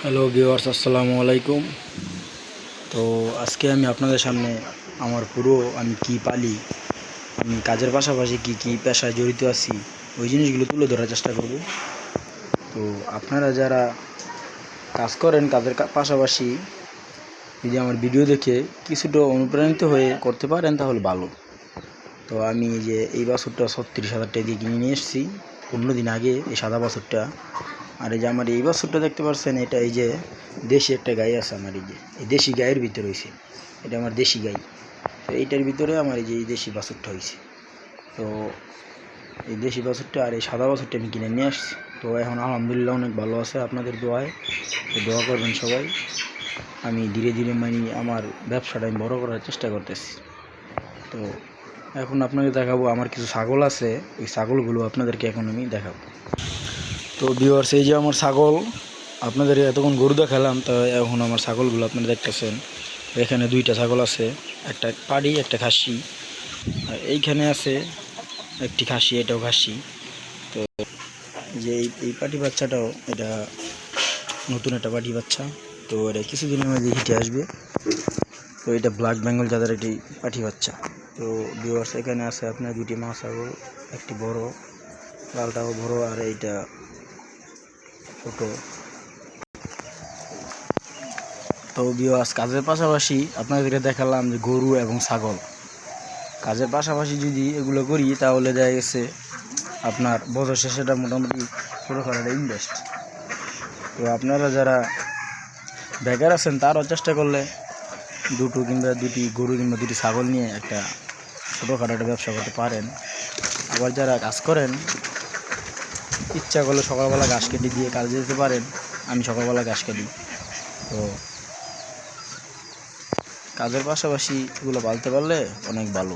Hello viewers, আসসালামু আলাইকুম। তো আজকে আমি আপনাদের সামনে আমার আমি কি পালি, আমি কাজের পাশাপাশি কি কি পেশায় জড়িত আছি ওই জিনিসগুলো তুলে ধরার চেষ্টা করব। তো আপনারা যারা কাজ করেন কাজের পাশাপাশি যদি আমার ভিডিও দেখে কিছুটা অনুপ্রাণিত হয়ে করতে পারেন তাহলে ভালো। তো আমি যে এই বাছুরটা 36,000 টাকা দিয়ে কিনে নিয়ে এসেছি 15 দিন আগে, এই সাদা বাছুরটা। আর এই যে আমার এই বাছুরটা দেখতে পাচ্ছেন, এটা এই যে দেশি একটা গাই আছে আমার, এই দেশি গায়ের ভিতরে হয়েছে, এটা আমার দেশি গাই। তো এইটার ভিতরে আমার এই যে এই দেশি বাছুরটা হয়েছে। তো এই দেশি বাছুরটা আর এই সাদা বাছুরটা আমি কিনে নিয়ে আসছি। তো এখন আলহামদুলিল্লাহ অনেক ভালো আছে, আপনাদের দোয়ায়। তো দোয়া করবেন সবাই। আমি ধীরে ধীরে আমার ব্যবসাটা আমি বড় করার চেষ্টা করতেছি। তো এখন আপনাদের দেখাবো আমার কিছু ছাগল আছে, ওই ছাগলগুলো আপনাদেরকে এখন আমি দেখাবো। তো ভিউয়ার্স, এই যে আমার ছাগল, আপনাদের এতক্ষণ গরু দেখালাম, তো এখন আমার ছাগলগুলো আপনারা দেখতেছেন। এখানে দুইটা ছাগল আছে, একটা পাড়ি একটা খাসি, আর এইখানে আছে একটি খাসি, এটাও খাসি। তো যে এই পাটি বাচ্চাটাও এটা নতুন একটা পাটি বাচ্চা। তো এটা কিছুদিনের মধ্যে হিটে আসবে। তো এটা ব্ল্যাক বেঙ্গল জাতের একটি পাটি বাচ্চা। তো ভিউয়ার্স, এখানে আছে আপনার দুটি মা ছাগল, একটি বড়, লালটাও বড়, আর এইটা ছোট। তো ভিউয়ার্স, কাজের পাশাপাশি আপনাদেরকে দেখালাম যে গরু এবং ছাগল, কাজের পাশাপাশি যদি এগুলো করি তাহলে দেখা গেছে আপনার বছর শেষে এটা মোটামুটি ছোটোখাটো একটা ইনভেস্ট। তো আপনারা যারা বেকার আছেন তারও চেষ্টা করলে দুটো কিংবা দুটি গরু কিংবা দুটি ছাগল নিয়ে একটা ছোটোখাটো একটা ব্যবসা করতে পারেন। আবার যারা কাজ করেন, ইচ্ছা করলে সকালবেলা ঘাস কেটে দিয়ে কাজে যেতে পারেন। আমি সকালবেলা ঘাস কাটি। তো কাজের পাশাপাশি এগুলো পালতে পারলে অনেক ভালো।